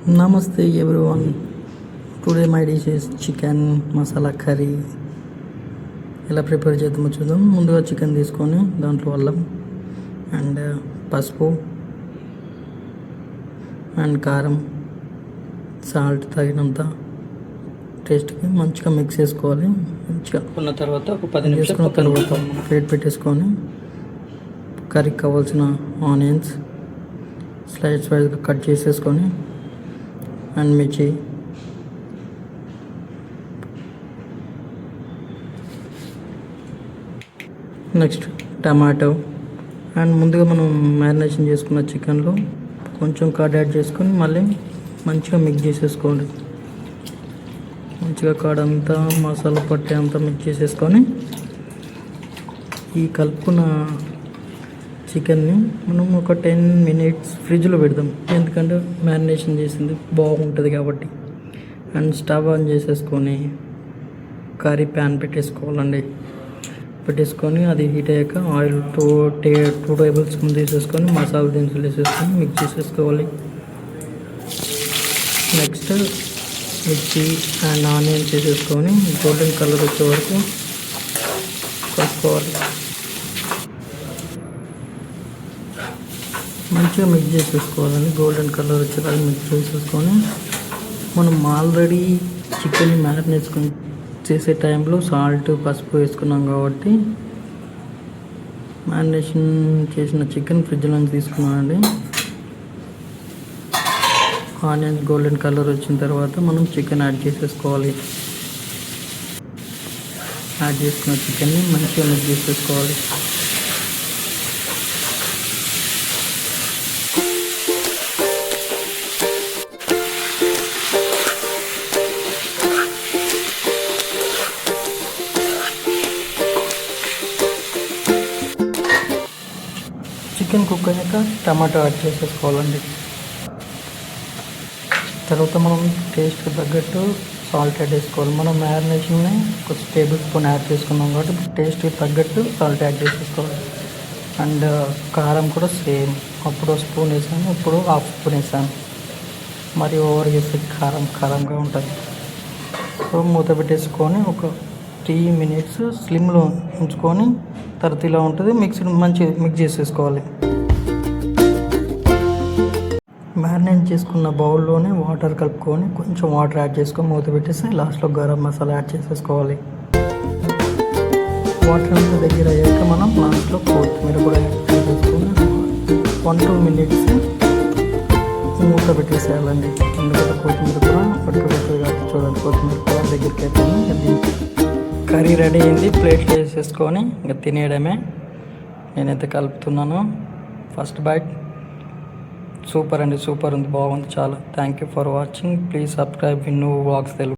Namaste everyone. Today my dish is chicken masala curry. ఎలా prepare చేద్దామో చూద్దాం. ముందుగా chicken తీసుకొని దాంట్లో అల్లం అండ్ పసుపు అండ్ కారం సాల్ట్ తగినంత టేస్ట్కి మంచిగా మిక్స్ చేసుకోవాలి. మంచిగా ఉన్న తర్వాత ఒక 10 నిమిషాలు వేసుకున్న తర్వాత ప్లేట్ పెట్టేసుకొని కర్రీకి కావాల్సిన ఆనియన్స్ స్లైస్ వైజ్గా కట్ చేసేసుకొని అండ్ మిర్చి నెక్స్ట్ టమాటో అండ్ ముందుగా మనం మ్యారినేషన్ చేసుకున్న చికెన్లో కొంచెం కర్డ్ యాడ్ చేసుకొని మళ్ళీ మంచిగా మిక్స్ చేసేసుకోండి. మంచిగా కర్డ్ అంతా మసాలా పట్టే అంతా మిక్స్ చేసేసుకొని ఈ కలుపుకున్న చికెన్ని మనం ఒక 10 minutes ఫ్రిడ్జ్లో పెడదాం. ఎందుకంటే మ్యారినేషన్ చేసింది బాగుంటుంది కాబట్టి. అండ్ స్టవ్ ఆన్ చేసేసుకొని కర్రీ ప్యాన్ పెట్టేసుకోవాలండి. పెట్టేసుకొని అది హీట్ అయ్యాక ఆయిల్ 2 టేబుల్ స్పూన్ తీసేసుకొని మసాలా దినుసులు వేసేసుకొని మిక్స్ చేసేసుకోవాలి. నెక్స్ట్ మిర్చి అండ్ ఆనియన్స్ వేసేసుకొని గోల్డెన్ కలర్ వచ్చే వరకు కలుపుకోవాలి. మంచిగా మిక్స్ చేసేసుకోవాలని గోల్డెన్ కలర్ వచ్చేలాగా మిక్స్ చేసేసుకొని మనం ఆల్రెడీ చికెన్ మ్యారినేట్ చేసే టైంలో సాల్ట్ పసుపు వేసుకున్నాం కాబట్టి మ్యారినేషన్ చేసిన చికెన్ ఫ్రిడ్జ్లో నుంచి తీసుకున్నామండి. ఆనియన్ గోల్డెన్ కలర్ వచ్చిన తర్వాత మనం చికెన్ యాడ్ చేసేసుకోవాలి. యాడ్ చేసుకున్న చికెన్ని మంచిగా మిక్స్ చేసేసుకోవాలి. చికెన్ కుక్ అయ్యాక టమాటో యాడ్ చేసేసుకోవాలండి. తర్వాత మనం టేస్ట్కి తగ్గట్టు సాల్ట్ యాడ్ చేసుకోవాలి. మనం మ్యారినేషన్ని ఒక టేబుల్ స్పూన్ యాడ్ చేసుకున్నాం కాబట్టి టేస్ట్కి తగ్గట్టు సాల్ట్ యాడ్ చేసేసుకోవాలి. అండ్ కారం కూడా సేమ్, అప్పుడు స్పూన్ వేసాను, ఇప్పుడు హాఫ్ స్పూన్ వేసాను. మరి ఓవర్ వేస్తే కారంగా ఉంటుంది. సో మూత పెట్టేసుకొని ఒక 3 minutes స్లిమ్లో ఉంచుకొని తర్వాత ఇలా ఉంటుంది. మంచిగా మిక్స్ చేసేసుకోవాలి. మ్యారినేట్ చేసుకున్న బౌల్లోనే వాటర్ కలుపుకొని కొంచెం వాటర్ యాడ్ చేసుకొని మూత పెట్టేసి లాస్ట్లో గరం మసాలా యాడ్ చేసేసుకోవాలి. వాటర్ అంతా దగ్గర అయ్యాక మనం లాస్ట్లో కొత్తిమీర కూడా యాడ్ చేసేసుకొని 1-2 minutes మూత పెట్టేసేయాలండి. ఎందుకంటే కొత్తిమీర కూడా పట్టుకుపోతుంది కాబట్టి చూడండి, కొత్తిమీర కూడా దగ్గరికి అయిపోయింది. కర్రీ రెడీ అయింది. ప్లేట్లో వేసేసుకొని ఇంకా తినేయడమే. నేనైతే కలుపుతున్నాను. ఫస్ట్ బైట్ సూపర్ అండి, సూపర్ ఉంది, బాగుంది చాలా. Thank you for watching. Please subscribe Vinnu vlogs Telugu.